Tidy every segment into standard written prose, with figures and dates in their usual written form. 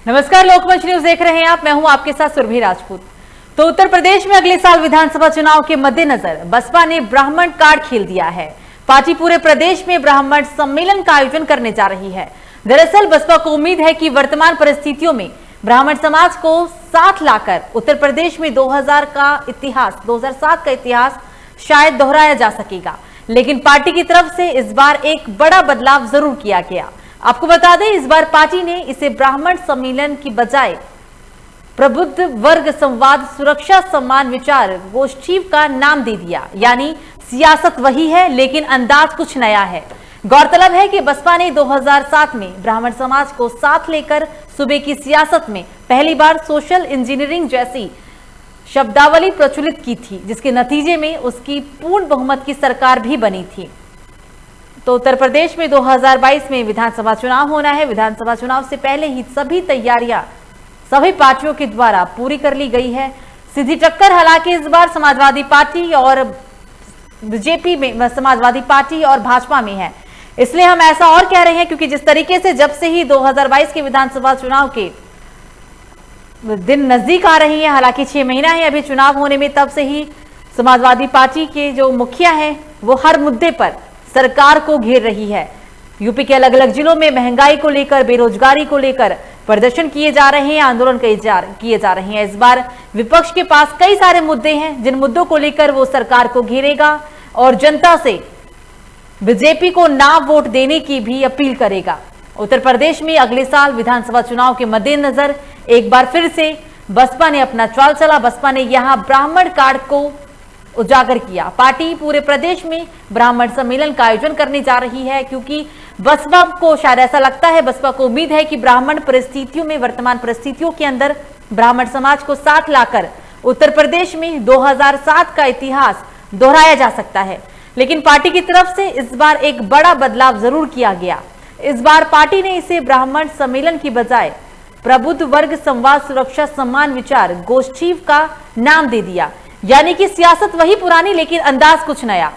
नमस्कार, लोकमंच न्यूज देख रहे हैं आप। मैं हूं आपके साथ सुरभि राजपूत। तो उत्तर प्रदेश में अगले साल विधानसभा चुनाव के मद्देनजर बसपा ने ब्राह्मण कार्ड खेल दिया है। पार्टी पूरे प्रदेश में ब्राह्मण सम्मेलन का आयोजन करने जा रही है। दरअसल बसपा को उम्मीद है कि वर्तमान परिस्थितियों में ब्राह्मण समाज को साथ लाकर उत्तर प्रदेश में 2007 का इतिहास शायद दोहराया जा सकेगा। लेकिन पार्टी की तरफ से इस बार एक बड़ा बदलाव जरूर किया गया। आपको बता दें, इस बार पार्टी ने इसे ब्राह्मण सम्मेलन की बजाय प्रबुद्ध वर्ग संवाद सुरक्षा सम्मान विचार गोष्ठी का नाम दे दिया। यानी सियासत वही है लेकिन अंदाज कुछ नया है। गौरतलब है कि बसपा ने 2007 में ब्राह्मण समाज को साथ लेकर सूबे की सियासत में पहली बार सोशल इंजीनियरिंग जैसी शब्दावली प्रचलित की थी, जिसके नतीजे में उसकी पूर्ण बहुमत की सरकार भी बनी थी। तो उत्तर प्रदेश में 2022 में विधानसभा चुनाव होना है। विधानसभा चुनाव से पहले ही सभी तैयारियां सभी पार्टियों के द्वारा पूरी कर ली गई है। सीधी टक्कर हालांकि इस बार समाजवादी पार्टी और बीजेपी में, समाजवादी पार्टी और भाजपा में है। इसलिए हम ऐसा और कह रहे हैं क्योंकि जिस तरीके से जब से ही 2022 के विधानसभा चुनाव के दिन नजदीक आ रही है, हालांकि 6 महीना है अभी चुनाव होने में, तब से ही समाजवादी पार्टी के जो मुखिया हैं वो हर मुद्दे पर सरकार को घेर रही है। यूपी के अलग अलग जिलों में महंगाई को लेकर, बेरोजगारी को लेकर प्रदर्शन किए जा रहे हैं, आंदोलन किए जा रहे हैं। इस बार विपक्ष के पास कई सारे मुद्दे हैं जिन मुद्दों को लेकर वो सरकार को घेरेगा और जनता से बीजेपी को ना वोट देने की भी अपील करेगा। उत्तर प्रदेश में अगले साल विधानसभा चुनाव के मद्देनजर एक बार फिर से बसपा ने अपना चाल चला। बसपा ने यहां ब्राह्मण कार्ड को उजागर किया। पार्टी पूरे प्रदेश में ब्राह्मण सम्मेलन का आयोजन करने जा रही है क्योंकि बसपा को शायद ऐसा लगता है, बसपा को उम्मीद है कि ब्राह्मण परिस्थितियों में, वर्तमान परिस्थितियों के अंदर ब्राह्मण समाज को साथ लाकर उत्तर प्रदेश में 2007 का इतिहास दोहराया जा सकता है। लेकिन पार्टी की तरफ से इस बार एक बड़ा बदलाव जरूर किया गया। इस बार पार्टी ने इसे ब्राह्मण सम्मेलन की बजाय प्रबुद्ध वर्ग संवाद सुरक्षा सम्मान विचार गोष्ठी का नाम दे दिया। यानी कि सियासत वही पुरानी लेकिन अंदाज कुछ नया।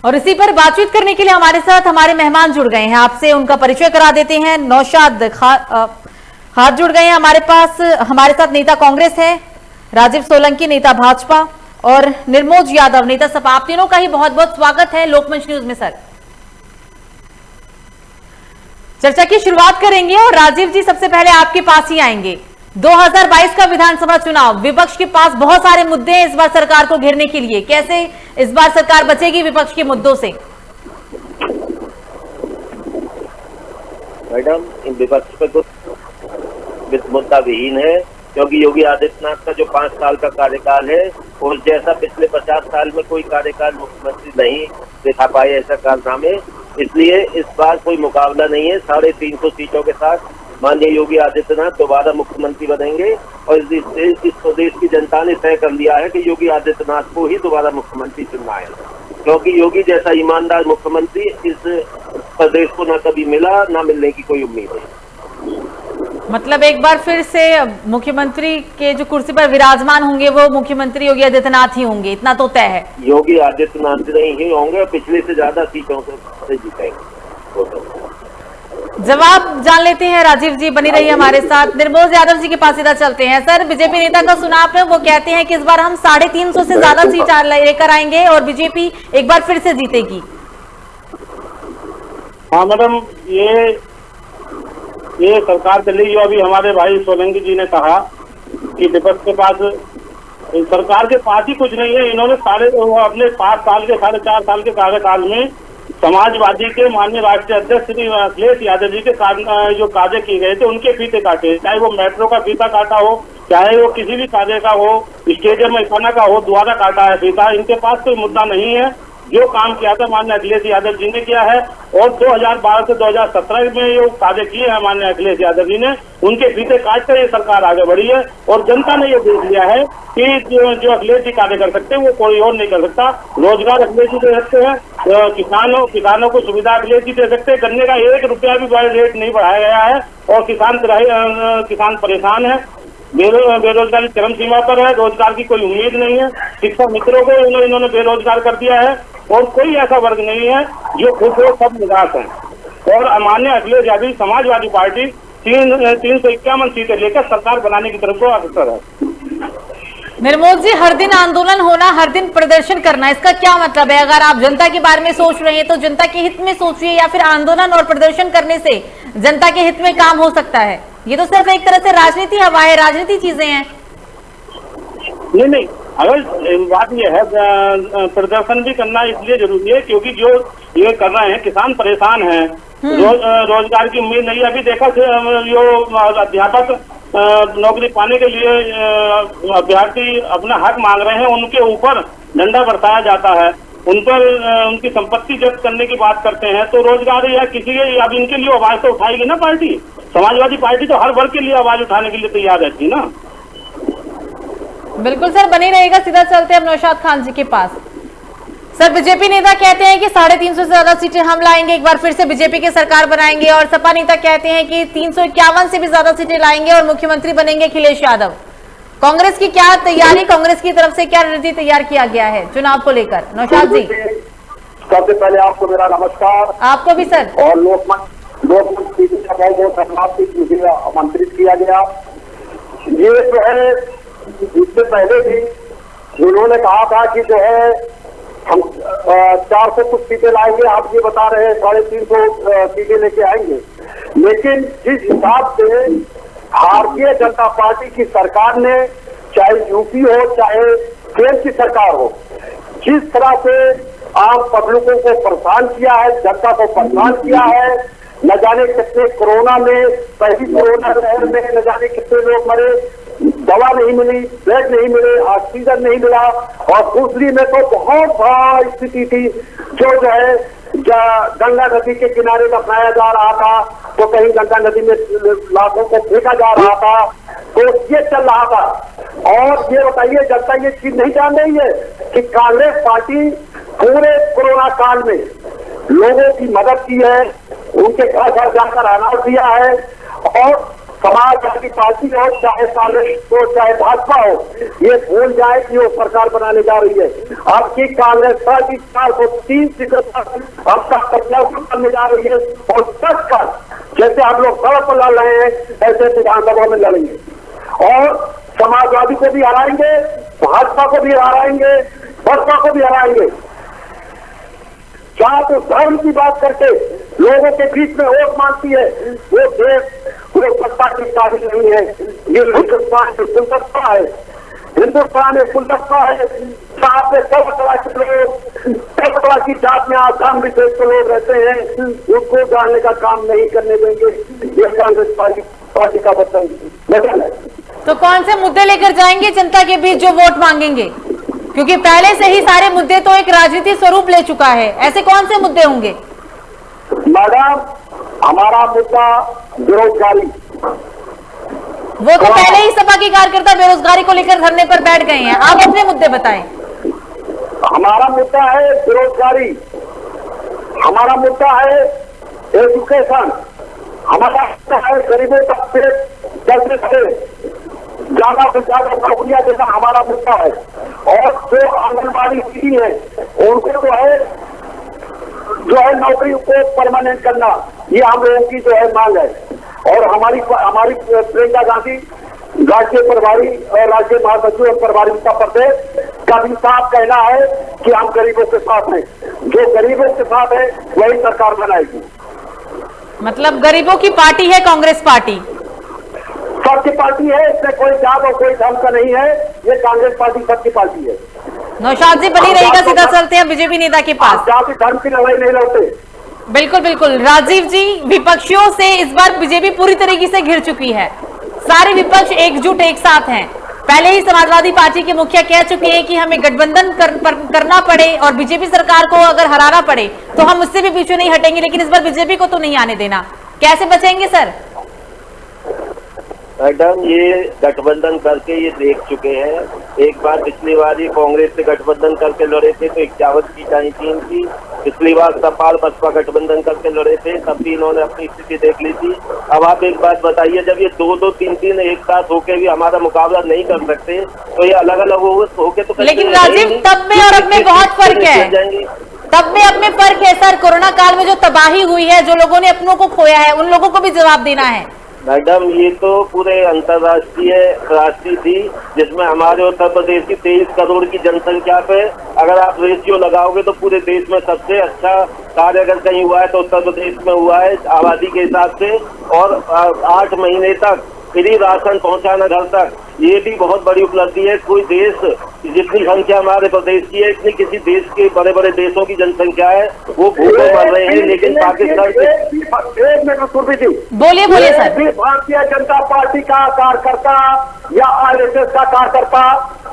और इसी पर बातचीत करने के लिए हमारे साथ हमारे मेहमान जुड़ गए हैं। आपसे उनका परिचय करा देते हैं। नौशाद हाथ जुड़ गए हैं हमारे पास। हमारे साथ नेता कांग्रेस है, राजीव सोलंकी नेता भाजपा और निर्मोज यादव नेता सपा। आप तीनों का ही बहुत बहुत स्वागत है लोकमंच न्यूज में। सर, चर्चा की शुरुआत करेंगे और राजीव जी सबसे पहले आपके पास ही आएंगे। 2022 का विधानसभा चुनाव, विपक्ष के पास बहुत सारे मुद्दे हैं इस बार सरकार को घेरने के लिए। कैसे इस बार सरकार बचेगी विपक्ष के मुद्दों से? मैडम, इन विपक्ष पे तो मुद्दा विहीन है क्योंकि योगी आदित्यनाथ का जो 5 साल का कार्यकाल है और जैसा पिछले 50 साल में कोई कार्यकाल मुख्यमंत्री नहीं दिखा पाए ऐसा कारनामे, इसलिए इस बार कोई मुकाबला नहीं है। 350 सीटों के साथ माननीय योगी आदित्यनाथ दोबारा मुख्यमंत्री बनेंगे और इस प्रदेश की जनता ने तय कर लिया है कि योगी आदित्यनाथ को ही दोबारा मुख्यमंत्री चुनना है, क्योंकि योगी जैसा ईमानदार मुख्यमंत्री इस प्रदेश को न कभी मिला, न मिलने की कोई उम्मीद है। मतलब एक बार फिर से मुख्यमंत्री के जो कुर्सी पर विराजमान होंगे वो मुख्यमंत्री योगी आदित्यनाथ ही होंगे, इतना तो तय है। योगी आदित्यनाथ नहीं ही होंगे, पिछले से ज्यादा सीटों से जीतेंगे। जवाब जान लेते हैं। राजीव जी बनी रही हमारे साथ। निर्मोज यादव जी के पास सीधा चलते हैं। सर, बीजेपी नेता का सुना आपने, वो कहते हैं कि इस बार हम 350 से ज्यादा सीट लेकर आएंगे और बीजेपी एक बार फिर से जीतेगी। हाँ मैडम, ये सरकार चली जो अभी हमारे भाई सोलंकी जी ने कहा कि विपक्ष के पास, सरकार के पास ही कुछ नहीं है। इन्होंने अपने 5 साल के 4.5 साल के कार्यकाल में समाजवादी के माननीय राष्ट्रीय अध्यक्ष श्री अखिलेश यादव जी के जो कार्य किए गए थे उनके फीते काटे, चाहे वो मेट्रो का फीता काटा हो, चाहे वो किसी भी कार्य का हो, स्टेडियम में खाना का हो, द्वारा काटा है फीता। इनके पास कोई मुद्दा नहीं है। जो काम किया था माननीय अखिलेश यादव जी ने किया है और 2012 से 2017 में जो कार्य किए हैं माननीय अखिलेश यादव जी ने, उनके फीते काट कर ये सरकार आगे बढ़ी है और जनता ने ये देख लिया है कि जो अखिलेश जी कार्य कर सकते हैं वो कोई और नहीं कर सकता। रोजगार अखिलेश जी दे सकते हैं, किसानों को सुविधा अखिलेश जी दे सकते हैं। गन्ने का 1 रुपया भी रेट नहीं बढ़ाया गया है और किसान परेशान है। बेरोजगारी चरम सीमा पर है, रोजगार की कोई उम्मीद नहीं है। शिक्षा मित्रों को इन्होंने बेरोजगार कर दिया है और कोई ऐसा वर्ग नहीं है जो खुश हो, सब निराश है। और माननीय अखिलेश यादव समाजवादी पार्टी 351 सीटें लेकर सरकार बनाने की तरफ को अग्रसर है। निर्मोद जी, हर दिन आंदोलन होना, हर दिन प्रदर्शन करना, इसका क्या मतलब है? अगर आप जनता के बारे में सोच रहे हैं तो जनता के हित में सोचिए, या फिर आंदोलन और प्रदर्शन करने से जनता के हित में काम हो सकता है? ये तो सिर्फ एक तरह से राजनीति हवा है, राजनीति चीजें हैं। नहीं, अगर बात यह है प्रदर्शन भी करना इसलिए जरूरी है क्योंकि जो ये कर रहे हैं किसान परेशान हैं, रोजगार की उम्मीद नहीं। अभी देखा जो अध्यापक नौकरी पाने के लिए अभ्यर्थी अपना हक मांग रहे हैं, उनके ऊपर डंडा बरसाया जाता है, उन पर उनकी संपत्ति जब्त करने की बात करते हैं। तो रोजगार या किसी के अब इनके लिए आवाज तो उठाएगी ना पार्टी। समाजवादी पार्टी तो हर वर्ग के लिए आवाज उठाने के लिए तैयार रहती है ना। बिल्कुल सर, बनी रहेगा। सीधा चलते हैं नौशाद खान जी के पास। सर, बीजेपी नेता कहते हैं कि 350 से ज्यादा सीटें हम लाएंगे, एक बार फिर से बीजेपी की सरकार बनाएंगे, और सपा नेता कहते हैं कि 351 से भी ज्यादा सीटें लाएंगे और मुख्यमंत्री बनेंगे अखिलेश यादव। कांग्रेस की क्या तैयारी, कांग्रेस की तरफ से क्या रणनीति तैयार किया गया है चुनाव को लेकर? नौशाद जी, सबसे पहले आपको मेरा नमस्कार। आपको भी सर। और लोकमंच आमंत्रित किया गया। ये जो है इससे पहले भी उन्होंने कहा था कि जो है हम 400 कुछ सीटें लाएंगे, आप ये बता रहे हैं 350 सीटें लेके आएंगे। लेकिन जिस हिसाब से भारतीय जनता पार्टी की सरकार ने, चाहे यूपी हो चाहे केंद्र की सरकार हो, जिस तरह से आम पब्लिकों को परेशान किया है, जनता को परेशान किया है, न जाने कितने कोरोना में, पहली कोरोना लहर में न जाने कितने लोग मरे, दवा नहीं मिली, बेड नहीं मिले, ऑक्सीजन नहीं मिला, और दूसरी में तो बहुत बड़ा स्थिति थी जो है गंगा नदी के किनारे दफनाया जा रहा था, तो कहीं गंगा नदी में लाशों को फेंका जा रहा था, तो ये चल रहा था। और ये बताइए, जनता ये चीज नहीं जान रही है कि कांग्रेस पार्टी पूरे कोरोना काल में लोगों की मदद की है, उनके घर घर जाकर अनाज दिया है, और समाजवादी पार्टी हो चाहे कांग्रेस हो चाहे भाजपा हो, ये भूल जाए कि वो सरकार बनाने जा रही है। आपकी कांग्रेस पार्टी 403 सीटों अब तक प्रत्याशी करने जा रही है, और 10 का जैसे आप लोग सड़क पर लड़ रहे हैं ऐसे विधानसभा में लड़ेंगे, और समाजवादी को भी हराएंगे, भाजपा को भी हराएंगे, बसपा को भी हराएंगे। क्या तो धर्म की बात करके लोगों के बीच में वोट मांगती है, वो देश वो सत्ता की काबिल नहीं है। ये हिंदुस्तान गुलदस्ता है, हिंदुस्तान एक गुलदस्ता है, साथ में सब तरह के लोग, सब तरह की जात में आसाम विशेष के लोग रहते हैं, उनको जानने का काम नहीं करने देंगे। ये कांग्रेस पार्टी का वचन है। तो कौन से मुद्दे लेकर जाएंगे जनता के बीच जो वोट मांगेंगे? क्योंकि पहले से ही सारे मुद्दे तो एक राजनीतिक स्वरूप ले चुका है, ऐसे कौन से मुद्दे होंगे? मैडम, हमारा मुद्दा बेरोजगारी। वो तो पहले ही सपा के कार्यकर्ता बेरोजगारी को लेकर धरने पर बैठ गए हैं, आप अपने मुद्दे बताएं। हमारा मुद्दा है बेरोजगारी, हमारा मुद्दा है एजुकेशन, हमारा मुद्दा है गरीबों तक से जल्द से ज्यादा से ज्यादा नौकरियां देना हमारा मुद्दा है। और जो आंगनबाड़ी दीदी है उनको जो है नौकरी को परमानेंट करना, ये हम लोगों की जो है मांग है। और हमारी प्रियंका गांधी राज्य प्रभारी और राज्य महासचिव और प्रभारी प्रदेश का भी साफ कहना है कि हम गरीबों के साथ हैं, जो गरीबों के साथ है वही सरकार बनाएगी। मतलब गरीबों की पार्टी है कांग्रेस पार्टी, सबकी पार्टी है, इसमें कोई जात और कोई धर्म का नहीं है, ये कांग्रेस पार्टी सबकी पार्टी है। नौशाद जी, बनी रहेगा। सीधा चलते हैं बीजेपी नेता के पास। जाति धर्म की लड़ाई नहीं लड़ते। बिल्कुल बिल्कुल राजीव जी, विपक्षियों से इस बार बीजेपी पूरी तरीके से घिर चुकी है, सारे विपक्ष एकजुट एक साथ हैं। पहले ही समाजवादी पार्टी के मुखिया कह चुके हैं कि हमें गठबंधन करना पड़े और बीजेपी सरकार को अगर हराना पड़े तो हम उससे भी पीछे नहीं हटेंगे, लेकिन इस बार बीजेपी को तो नहीं आने देना। कैसे बचेंगे सर? मैडम, ये गठबंधन करके ये देख चुके हैं। एक बार पिछली बार ही कांग्रेस से गठबंधन करके लड़े थे तो 51 सीटें आई थी इनकी। पिछली बार सपा बसपा गठबंधन करके लड़े थे, तब भी इन्होंने अपनी स्थिति देख ली थी। अब आप एक बात बताइए, जब ये 2-2, 3-3 एक साथ होके भी हमारा मुकाबला नहीं कर सकते तो ये अलग अलग होके तो लेकिन राजीव, तब में और अब में बहुत फर्क है। तब में अब में फर्क है सर। कोरोना काल में जो तबाही हुई है, जो लोगों ने अपनों को खोया है, उन लोगों को भी जवाब देना है। मैडम, ये तो पूरे अंतर्राष्ट्रीय राष्ट्रीय थी, जिसमें हमारे उत्तर प्रदेश की 23 करोड़ की जनसंख्या पे अगर आप रेशियो लगाओगे तो पूरे देश में सबसे अच्छा कार्य अगर कहीं हुआ है तो उत्तर प्रदेश में हुआ है आबादी के हिसाब से। और 8 महीने तक फ्री राशन पहुंचाना घर तक, ये भी बहुत बड़ी उपलब्धि है। कोई देश जितनी संख्या हमारे प्रदेश की है, इतनी किसी देश के बड़े बड़े देशों की जनसंख्या है, वो भूखे मर रहे हैं। लेकिन पाकिस्तान बोलिए बोलिए सर। भारतीय जनता पार्टी का कार्यकर्ता या आरएसएस का कार्यकर्ता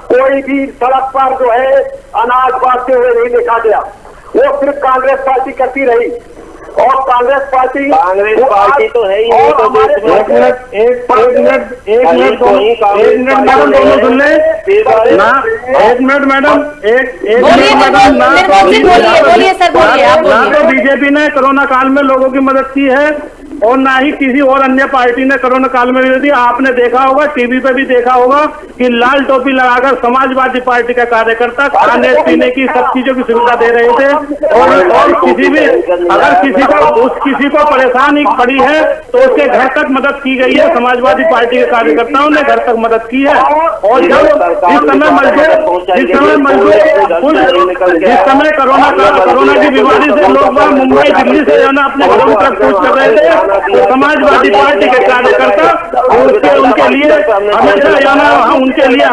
कोई भी सड़क पर जो है अनाज बांटते हुए नहीं देखा गया। वो सिर्फ कांग्रेस पार्टी करती रही, और कांग्रेस पार्टी तो है ही नहीं। तो एक मिनट मैडम, बोलिए सर, बोलिए आप। ना तो बीजेपी ने कोरोना काल में लोगों की मदद की है और ना ही किसी और अन्य पार्टी ने कोरोना काल में मदद दी। आपने देखा होगा, टीवी पे भी देखा होगा कि लाल टोपी लगाकर समाजवादी पार्टी का कार्यकर्ता खाने पीने की सब चीजों की सुविधा दे रहे थे। और किसी भी अगर किसी को परेशानी पड़ी है तो उसके घर तक मदद की गई है। समाजवादी पार्टी के कार्यकर्ताओं ने घर तक मदद की है। और जब जिस समय कोरोना की बीमारी से लोग मुंबई दिल्ली से जो है अपने घरों की तरफ कूच कर रहे थे, तो समाजवादी पार्टी के कार्यकर्ता उनके लिए हमेशा जाना, उनके लिए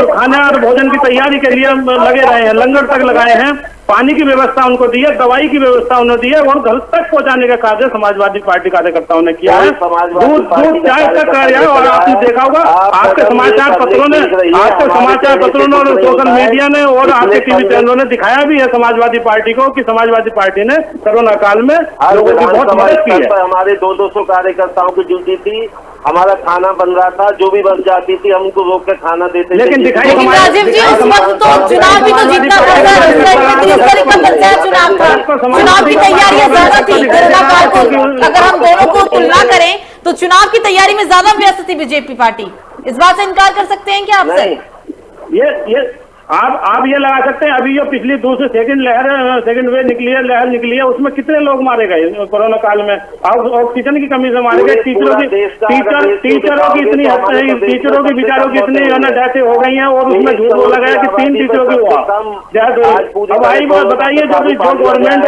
खाने और भोजन की तैयारी के लिए लगे रहे हैं, लंगर तक लगाए हैं। पानी की व्यवस्था उनको दी है, दवाई की व्यवस्था उन्होंने दी है, और घर तक पहुंचाने का कार्य समाजवादी पार्टी कार्यकर्ताओं ने किया है। दूध चाय तक कार्य है। और आपने देखा होगा आपके समाचार पत्रों ने और सोशल मीडिया ने और आपके टीवी चैनलों ने दिखाया भी है समाजवादी पार्टी को कि समाजवादी पार्टी ने कोरोना काल में लोगों की बहुत मदद की है। हमारे 200 कार्यकर्ताओं की ड्यूटी थी, हमारा खाना बन रहा था, जो भी बस जाती थी हम उनको रोक के खाना देते थे। लेकिन राजीव जी, उस वक्त तो चुनाव भी तो जीतना था, चुनाव की तैयारियां ज्यादा थी। कोरोना काल को अगर हम दोनों को तुलना करें तो चुनाव की तैयारी में ज्यादा व्यस्त थी बीजेपी पार्टी। इस बात से इनकार कर सकते हैं क्या आप सर? ये आप ये लगा सकते हैं, अभी जो पिछली दूसरी सेकंड वेव निकली है, लहर निकली है, उसमें कितने लोग मारे गए कोरोना काल में? ऑक्सीजन की कमी से मारे गए। टीचरों की बेचारों की इतनी डेथ हो गई है। और उसमें झूठ बोला गया कि 3 टीचरों की हुआ। अब भाई बताइए, जो गवर्नमेंट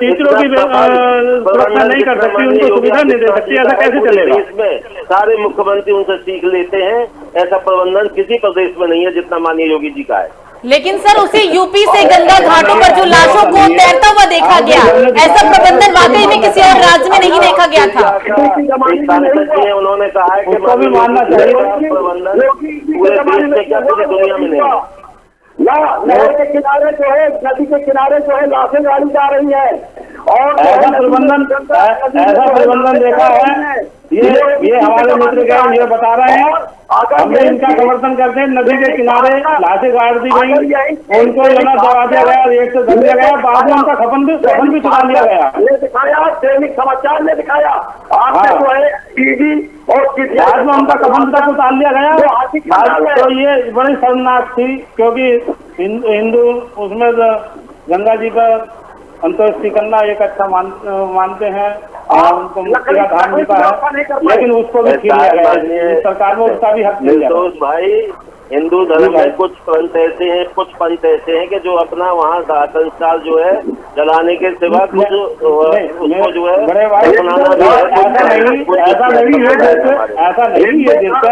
टीचरों की सुरक्षा नहीं कर सकती, उनको सुविधा नहीं दे सकती, ऐसा कैसे चलेगा? इसमें सारे मुख्यमंत्री उनसे सीख लेते हैं। ऐसा प्रबंधन किसी प्रदेश में नहीं है जितना माननीय योगी जी का है। लेकिन सर, उसे यूपी से गंगा घाटों पर जो लाशों को तैरता हुआ देखा गया, ऐसा प्रबंधन वाकई में किसी और राज्य में नहीं देखा गया था। उन्होंने कहा है कि भी मानना चाहिए प्रबंधन पूरे देश में क्या पूरी दुनिया में नहीं। नहर के किनारे जो है, नदी के किनारे जो है लाशें गाड़ी जा रही है। और ऐसा प्रबंधन देखा है। ये हमारे मित्र क्या ये बता रहे हैं, हमने इनका समर्थन करते हैं। नदी के किनारे लाशें गाड़ दी गई, उनको दबा दिया गया, रेत से धर दिया गया, बाद में उनका कफन भी चुरा लिया गया। ये दिखाया, दैनिक समाचार ने दिखाया। आपने जो है टीवी और बाद में उनका कफन तक उतार लिया गया। तो ये बड़ी शर्मनाक थी, क्योंकि हिंदू उसमें गंगा जी पर अंत्येष्टि करना एक अच्छा मानते हैं, उनको मुक्ति का धाम मिलता है, लेकिन उसको भी छीन लिया गया। सरकार में उसका भी हक मिल गया। तो भाई, हिंदू धर्म में कुछ पंथ ऐसे हैं कि जो अपना वहाँ दाह संस्कार जो है जलाने के सिवा कुछ उसको जो है ऐसा नहीं है जिसका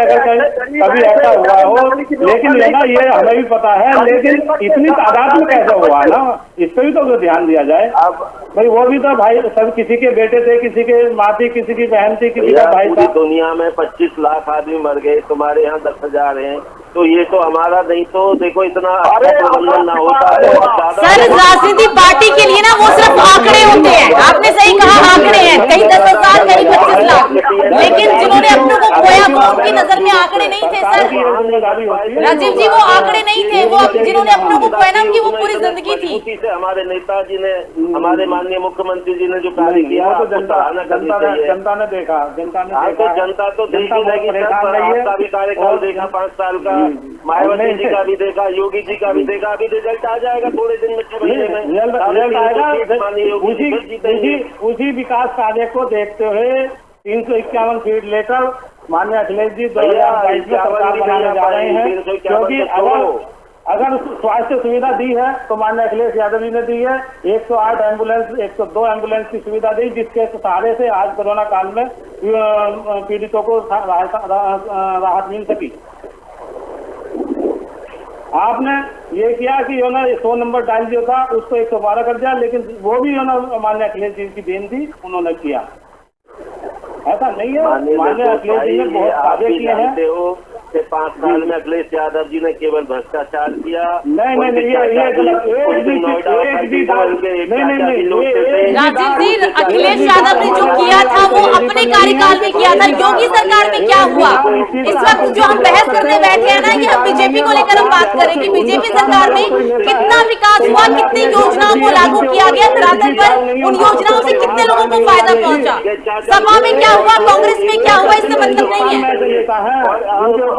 कभी ऐसा हुआ हो। लेकिन ये हमें भी पता है, लेकिन इतनी तादाद में कैसे हुआ ना, इस पर भी तो ध्यान दिया जाए। अब भाई वो भी तो भाई सब किसी के बेटे थे, किसी के माँ थी, किसी की बहन थी, किसी का भाई था। दुनिया में 25 लाख आदमी मर गए, तुम्हारे यहाँ 10,000 हैं। तो ये तो हमारा नहीं, तो देखो इतना प्रबंधन ना होता है। सर, राजनीति पार्टी के लिए ना वो सिर्फ आंकड़े होते हैं। आपने सही कहा, आंकड़े हैं, कहीं 10,000 कहीं 25 लाख, लेकिन जिन्होंने अपनों को खोया वो उनकी नजर में आंकड़े नहीं थे सर। राजीव जी, वो आंकड़े नहीं थे, वो जिन्होंने अपनों को खोया ना उनकी वो पूरी जिंदगी थी। हमारे नेताजी ने, हमारे माननीय मुख्यमंत्री जी ने जो कार्य किया, तो जनता ने देखा। जनता तो देख ही रहेगी। कार्यकाल देखा 5 साल का, मायावती जी का भी देखा, योगी जी का भी देखा, अभी रिजल्ट आ जाएगा थोड़े दिन में, 6 महीने में रिजल्ट आएगा। उसी विकास कार्य को देखते हुए 351 फीट लेकर माननीय अखिलेश जी 2022 में सरकार बनाने जा रहे हैं, क्योंकि अगर स्वास्थ्य सुविधा दी है तो माननीय अखिलेश यादव जी ने दी है। 108 एम्बुलेंस, 102 एम्बुलेंस की सुविधा दी, जिसके सहारे से आज कोरोना काल में पीड़ितों को राहत मिल सकी। आपने ये किया कि 100 नंबर डायल जो था उसको 112 कर दिया, लेकिन वो भी माननीय अखिलेश जी की देन थी, उन्होंने किया। ऐसा नहीं है, माननीय अखिलेश जी ने बहुत कार्य किए हैं। 5 साल में अखिलेश यादव जी ने केवल भ्रष्टाचार किया। नहीं, राजीव जी, अखिलेश यादव ने जो किया था वो अपने कार्यकाल में किया था, योगी सरकार में क्या हुआ? इस वक्त जो हम बहस करने बैठे हैं ना, ये हम बीजेपी को लेकर हम बात करें कि बीजेपी सरकार में कितना विकास हुआ, कितनी योजनाओं को लागू किया गया, धरातल पर उन योजनाओं से कितने लोगों को फायदा पहुंचा, सभा में क्या हुआ, कांग्रेस में क्या हुआ, इससे मतलब नहीं है।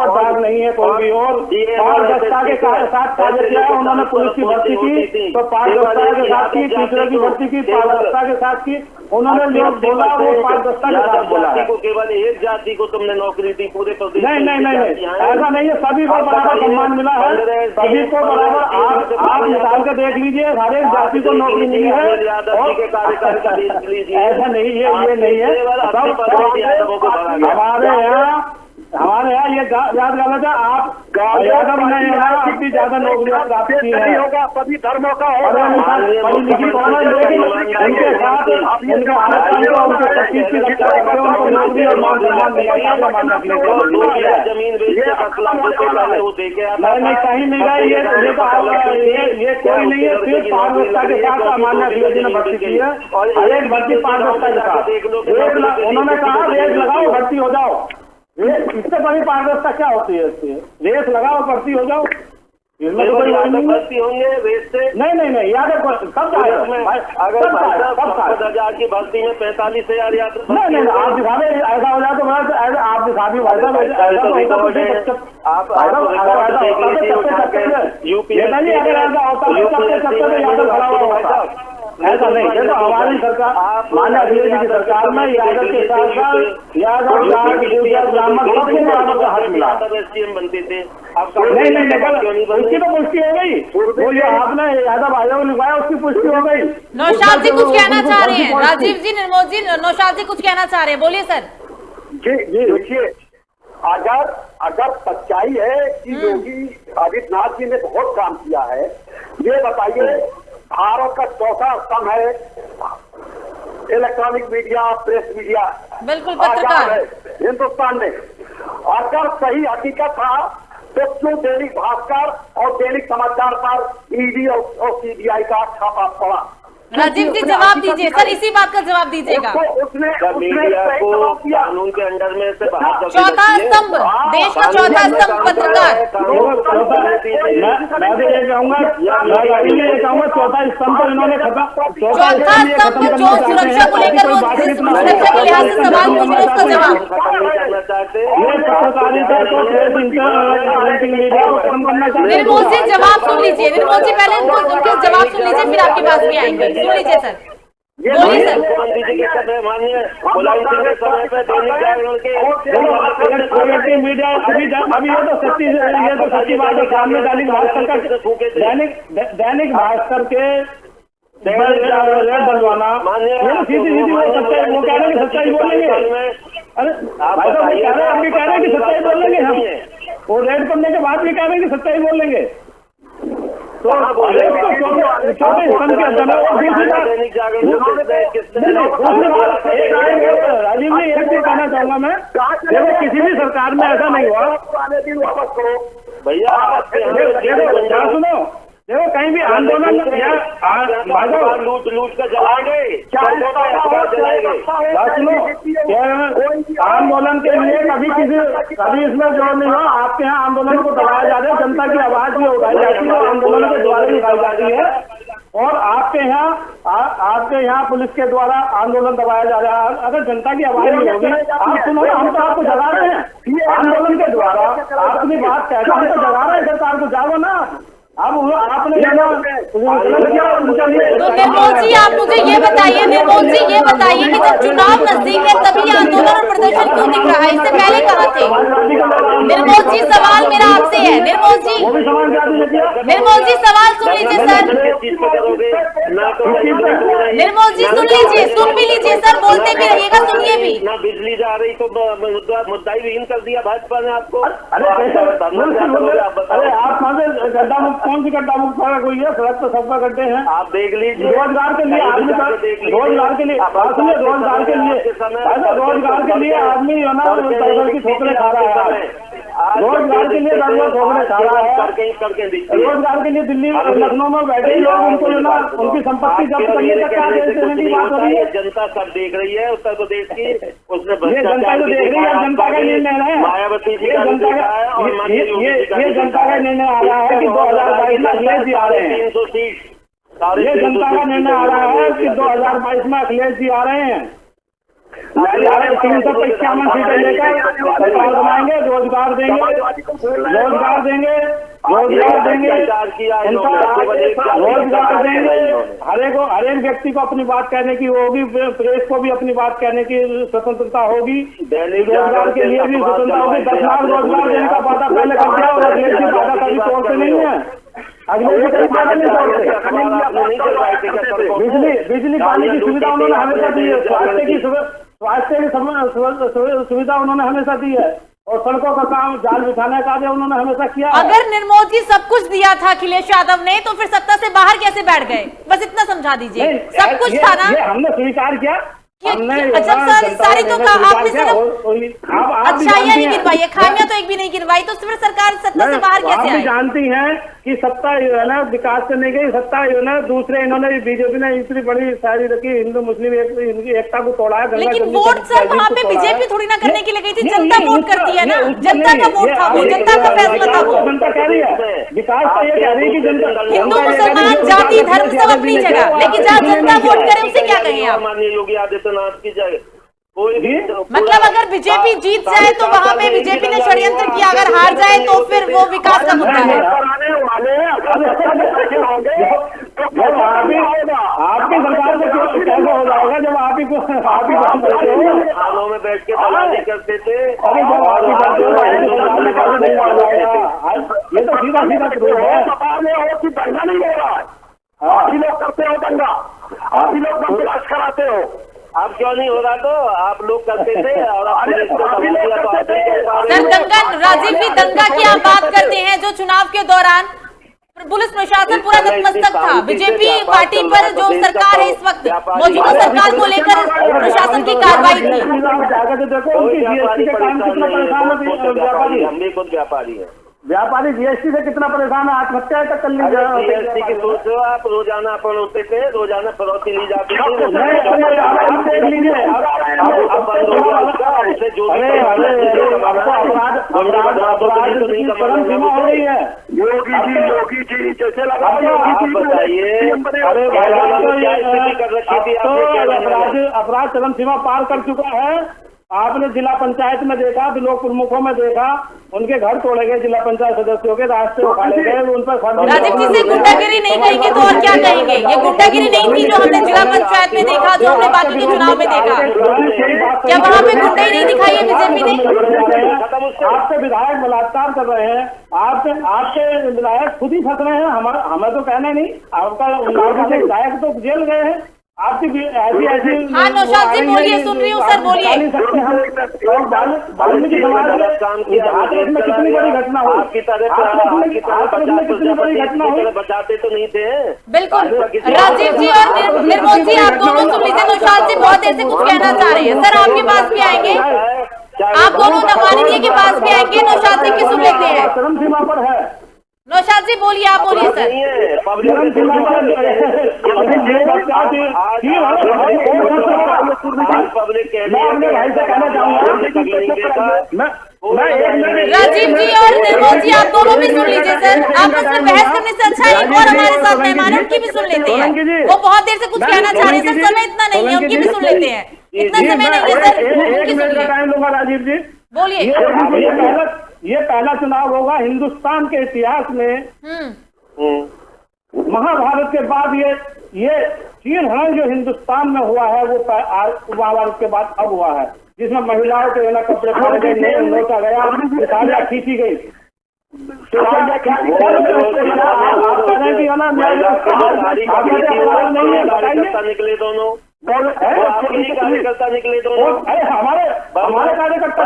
दाग नहीं है कोई भी। और पारदर्शिता के साथ कार्य किया, उन्होंने पुलिस की भर्ती की तो पारदर्शिता के साथ की, टीचरों की भर्ती की पारदर्शिता के साथ की, उन्होंने जो बोला वो पारदर्शिता के साथ बोला है। केवल एक जाति को तुमने नौकरी दी पूरे प्रदेश? नहीं, ऐसा नहीं है, सभी को बराबर सम्मान मिला है, सभी को बराबर। आप निकाल के देख लीजिए, हर एक जाति को नौकरी मिली है। ऐसा नहीं है, ये नहीं है। हमारे यहाँ ये याद गलत है। आप यादव नहीं है, आप भी ज्यादा नौकरियां प्राप्त की है, सभी धर्मों का पढ़ी लिखी कौन है, लेकिन उनके साथ उनके आरक्षण को, उनके 25 की रक्षा करो, उनको नौकरी और मान सम्मान दिया। जमीन नहीं, कहीं नहीं गए। ये कोई नहीं है, सिर्फ पारदर्शिता के साथ माननीय अखिलेश जी ने भर्ती की है, और हर एक भर्ती पारदर्शिता के साथ। उन्होंने कहा रेस लगाओ, भर्ती हो जाओ। इससे बड़ी पारदर्शिता क्या होती है? रेस लगाओ, भर्ती हो जाओ, इसमें तो कोई भर्ती होंगे रेस से? नहीं, यादव सब अगर 10,000 की भर्ती में 45,000 यादव नहीं, आप दिखा दे। ऐसा हो जाए तो आप दिखा दी भाई साहब, यूपी अगर ऐसा होता ऐसा नहीं है। तो हमारी सरकार, माननीय अखिलेश जी की सरकार में यादव के साथ साथ यादव ब्राह्मण सबको बराबर का हक मिला। बनते थे नहीं, उसकी तो पुष्टि हो गई। वो जो आपने यादव आयोग लिखवाया उसकी पुष्टि हो गई। नौशाद जी कुछ कहना चाह रहे हैं? राजीव जी, निर्मोल जी, नौशाद जी कुछ कहना चाह रहे हैं, बोलिए सर। जी, देखिए, अगर सच्चाई है कि योगी आदित्यनाथ जी ने बहुत काम किया है, ये बताइए, भारत का चौथा स्तंभ है इलेक्ट्रॉनिक मीडिया, प्रेस मीडिया, बिल्कुल पत्रकार हिंदुस्तान में। अगर सही हकीकत था तो क्यों दैनिक भास्कर और दैनिक समाचार पर ईडी और सीबीआई का छापा पड़ा? राजीव जी जवाब दीजिए सर, इसी बात का जवाब दीजिएगा। मीडिया को कानून के अंडर में से बाहर, चौथा स्तंभ, देश का चौथा स्तंभ पत्रकार। मैं भी ये कहूँगा चौथा स्तंभ तो इन्होंने खत्म, चौथा स्तंभ जो सुरक्षा को लेकर वो सुरक्षा के लिहाज से सवाल पूछ रहे, उसका जवाब। निर्मोल जी जवाब सुन लीजिए, निर्मोल जी पहले उनके जवाब सुन लीजिए, फिर आपकी बात भी आएंगे। सुन लीजिए सर, बोलिए सर। मीडिया अभी ये तो सच्ची बात है। सामने दैनिक भास्कर के रेड डलवाना, सीधी वो सच्चाई, वो कह रहे हैं कि सच्चाई बोलेंगे। अरे भाई साहब हम भी कह रहे हैं कि सच्चाई बोल लेंगे, हम वो रेड करने के बाद भी कह रहे हैं कि सच्चाई बोल लेंगे। तो छोटे स्तंभ के अंदर राजीव जी एक चीज कहना चाहूंगा मैं, देखो किसी भी सरकार में ऐसा नहीं हुआ। वापस करो भैया, सुनो, देखो कहीं भी आंदोलन लूट कर जलाएंगे, आंदोलन के लिए कभी इसमें जोर नहीं हुआ। आपके यहाँ आंदोलन को दबाया जा रहा है, जनता की आवाज भी उठाई जाती है, आंदोलन के द्वारा उठाई जाती है, और आपके यहाँ पुलिस के द्वारा आंदोलन दबाया जा रहा है। अगर जनता की आवाज नहीं होगी, आप सुनो, हम तो आपको जगा रहे हैं। आंदोलन के द्वारा अपनी बात कहता है तो जगा रहे सरकार को, जाओ ना। अब आपने तो निर्मोल जी आप मुझे ये बताइए, निर्मोल जी ये बताइए कि जब चुनाव नजदीक है तभी आंदोलन और प्रदर्शन क्यों दिख रहा है, इससे पहले कहाँ थे? निर्मोल जी सवाल मेरा आपसे है, निर्मोल जी सवाल सुन लीजिए सर, निर्मोल जी सुन लीजिए, सुन भी लीजिए सर, बोलते भी रहिएगा, सुनिए भी। ना बिजली जा रही तो मुद्दा ही विहीन कर दिया भाजपा ने आपको। अरे आप गड्ढा मुक्त, कौन सी गड्ढा मुक्त सड़क हुई है? सड़क तो सबका गड्ढे हैं। आप देख लीजिए, रोजगार के लिए आदमी, रोजगार के लिए रोजगार के लिए आदमी जो ना की ठोकरे खा रहा है, रोजगार के लिए ठोकरे खा रहा है, रोजगार के लिए दिल्ली लखनऊ में बैठे लोग उनको जो ना उनकी संपत्ति जब्त करने का क्या देने की बात हो रही है? जनता सब देख रही है उत्तर प्रदेश की, उसने ये जनता तो देख रही है, जनता का निर्णय है, मायावती जी का ये जनता का निर्णय आ रहा है कि 2022 में अखिलेश जी आ रहे हैं, 300 सीट, ये जनता का निर्णय आ रहा है कि 2022 में अखिलेश जी आ रहे हैं, 351 सीटें लेकर सरकार बनाएंगे, रोजगार देंगे, रोजगार देंगे, रोजगार देंगे, रोजगार देंगे, हर एक व्यक्ति को अपनी बात कहने की होगी, प्रेस को भी अपनी बात कहने की स्वतंत्रता होगी, रोजगार के लिए भी स्वतंत्रता होगी। 10 लाख रोजगार देने का वादा पहले कर दिया और अखिलेश जी वादा कभी तोड़ते नहीं है, अखिलेश जी कभी वादा नहीं तोड़ते। बिजली पानी की सुविधा उन्होंने हमेशा दी है, स्वास्थ्य की सुविधा उन्होंने हमेशा दी है, और सड़कों का काम, जाल बिछाने का कार्य उन्होंने हमेशा किया। अगर निर्मोल जी सब कुछ दिया था अखिलेश यादव ने, तो फिर सत्ता से बाहर कैसे बैठ गए? बस इतना समझा दीजिए, सब कुछ था ना? हमने स्वीकार किया, अच्छा सारी तो आपने सिर्फ अच्छाइयां नहीं गिनवाई है, खामियां तो एक भी नहीं गिनवाई, तो फिर सरकार सत्ता से बाहर कैसे आई? जानती हैं कि सत्ता जो है ना विकास करने की सत्ता जो है ना, दूसरे इन्होंने बीजेपी ने इतनी बड़ी शायरी रखी, हिंदू मुस्लिम इनकी एकता को तोड़ा है। लेकिन वोट सर वहाँ पे बीजेपी थोड़ी ना करने के लिए गई थी, जनता वोट करती है ना, जनता का वोट था वो, जनता का फैसला था वो। जनता कह रही है विकास तो ये कह रही है कि जनता, हिंदू मुसलमान जाति धर्म सब अपनी जगह, लेकिन जहाँ जनता वोट करे उसे क्या कहें आप? माननीय योगी आदित्यनाथ की जगह कोई भी मतलब अगर बीजेपी जीत जाए तो वहाँ पे बीजेपी ने षड्यंत्र किया, अगर हार जाए तो फिर वो विकास का मुद्दा है। आपकी सरकार में कैसे हो जाएगा जब आप ही थानों में बैठ के तलाशी करते थे? ये तो सीधा सीधा सरकार में हो कि दंगा नहीं हो रहा है, आप ही लोग करते हो दंगा, आप ही लोग बर्दाश्त कराते हो। आप क्यों नहीं हो रहा? तो आप लोग करते थे और सर दंगा, राजीव जी दंगा की आप बात करते हैं, जो चुनाव के दौरान पुलिस प्रशासन पूरा नतमस्तक था, बीजेपी पार्टी पर जो सरकार है इस वक्त मौजूदा सरकार को लेकर प्रशासन की कार्रवाई थी। हम भी खुद व्यापारी हैं, व्यापारी जीएसटी से कितना परेशान है, आत्महत्या तक कर लीजिए। जीएसटी की सोचो आप, रोजाना अपन होते थे, रोजाना फिरौती ली जाती थी, देख लीजिए योगी जी जैसे अपराध चरम सीमा पार कर चुका है। आपने जिला पंचायत में देखा, ब्लॉक प्रमुखों में देखा, उनके घर तोड़े गए, जिला पंचायत सदस्यों के रास्ते उखाड़े गए, उन पर राजीव जी से गुंडागिरी नहीं कहेंगे तो और क्या कहेंगे? ये गुंडागिरी नहीं थी जो हमने जिला पंचायत में देखा, जो हमने बाकी के चुनाव में देखा, क्या वहाँ पे गुंडाई नहीं दिखाई है बीजेपी ने? आपके विधायक बलात्कार कर रहे हैं, आपके विधायक खुद ही फंस रहे हैं, हमें तो कहना नहीं, आपका विधायक तो जेल गए हैं, आपकी ऐसी ऐसी। हाँ नौशाद जी बोलिए, सुन रही हूँ सर, बोलिए। कितनी बड़ी घटना हुई, कितनी बड़ी घटना हुई, बचाते तो नहीं थे। बिल्कुल राजीव जी और निर्मोल जी आप दोनों सुन लीजिए, नौशाद जी बहुत देर से कुछ कहना चाह रहे हैं, सर आपके पास भी आएंगे, आप दोनों नवानी के पास भी आएंगे, नौशाद जी की सुन लेते हैं। चरम सीमा पर है नौशाद जी बोलिए, आप बोलिए सर। राजीव जी और निर्मोल जी आप दोनों भी सुन लीजिए सर, आपस में बहस करने से अच्छा एक और हमारे साथ मेहमान उनकी भी सुन लेते हैं, वो बहुत देर से कुछ कहना चाह रहे हैं सर, समय इतना नहीं है, उनकी भी सुन लेते हैं, इतना समय नहीं है सर, उनकी सुन लीजिए, टाइम लूंगा। राजीव जी बोलिए। ये पहला चुनाव होगा हिंदुस्तान के इतिहास में। महाभारत के बाद ये चीन हरण जो हिंदुस्तान में हुआ है वो महाभारत के बाद अब हुआ है, जिसमें महिलाओं के ना कपड़े फाड़े गए, नोचा गया, साड़ियां खींची गई। निकले दोनों कार्यकर्ता निकले दोनों। अरे हमारे कार्यकर्ता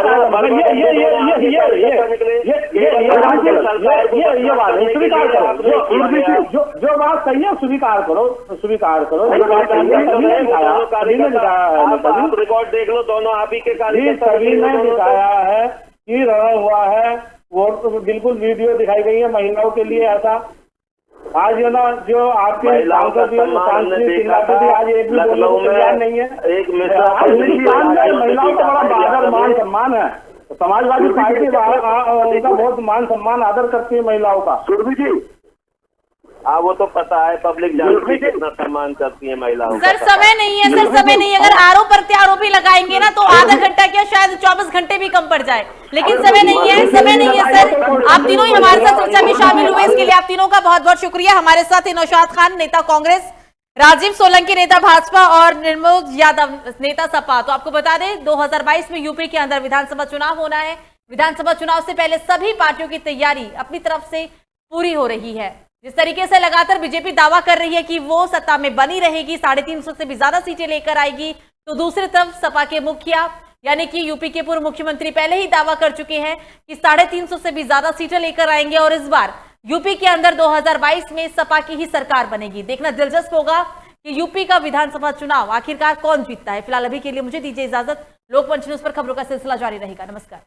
जो बात सही है स्वीकार करो। रिकॉर्ड देख लो, दोनों आप ही के कार्यकर्ता सभी ने दिखाया है कि रण हुआ है, वो तो बिल्कुल वीडियो दिखाई गई है महिलाओं के लिए। ऐसा आज जो आपके सांसद थी, आज एक भी बोलने को तैयार नहीं है। हिंदुस्तान में महिलाओं का बड़ा आदर मान सम्मान है। समाजवादी पार्टी उनका बहुत मान सम्मान आदर करती है महिलाओं का। सुरभि जी, हाँ वो तो पता है, पब्लिक जानती है कितना सम्मान करती है महिलाओं का। सर समय नहीं है, सर समय नहीं है। अगर आरोप प्रत्यारोप ही लगाएंगे ना तो आधा घंटा क्या शायद 24 घंटे भी कम पड़ जाए, लेकिन समय नहीं है, समय नहीं है। सर आप तीनों ही हमारे साथ चर्चा में शामिल हुए, इसके लिए आप तीनों का बहुत बहुत शुक्रिया। हमारे साथ नौशाद खान नेता कांग्रेस, राजीव सोलंकी नेता भाजपा और निर्मोद यादव नेता सपा। तो आपको बता दें 2022 में यूपी के अंदर विधानसभा चुनाव होना है। विधानसभा चुनाव से पहले सभी पार्टियों की तैयारी अपनी तरफ से पूरी हो रही है। जिस तरीके से लगातार बीजेपी दावा कर रही है कि वो सत्ता में बनी रहेगी, 350 से भी ज्यादा सीटें लेकर आएगी, तो दूसरी तरफ सपा के मुखिया यानी कि यूपी के पूर्व मुख्यमंत्री पहले ही दावा कर चुके हैं कि 350 से भी ज्यादा सीटें लेकर आएंगे और इस बार यूपी के अंदर 2022 में सपा की ही सरकार बनेगी। देखना दिलचस्प होगा कि यूपी का विधानसभा चुनाव आखिरकार कौन जीतता है। फिलहाल अभी के लिए मुझे दीजिए इजाजत। लोकमंच न्यूज पर खबरों का सिलसिला जारी रहेगा। नमस्कार।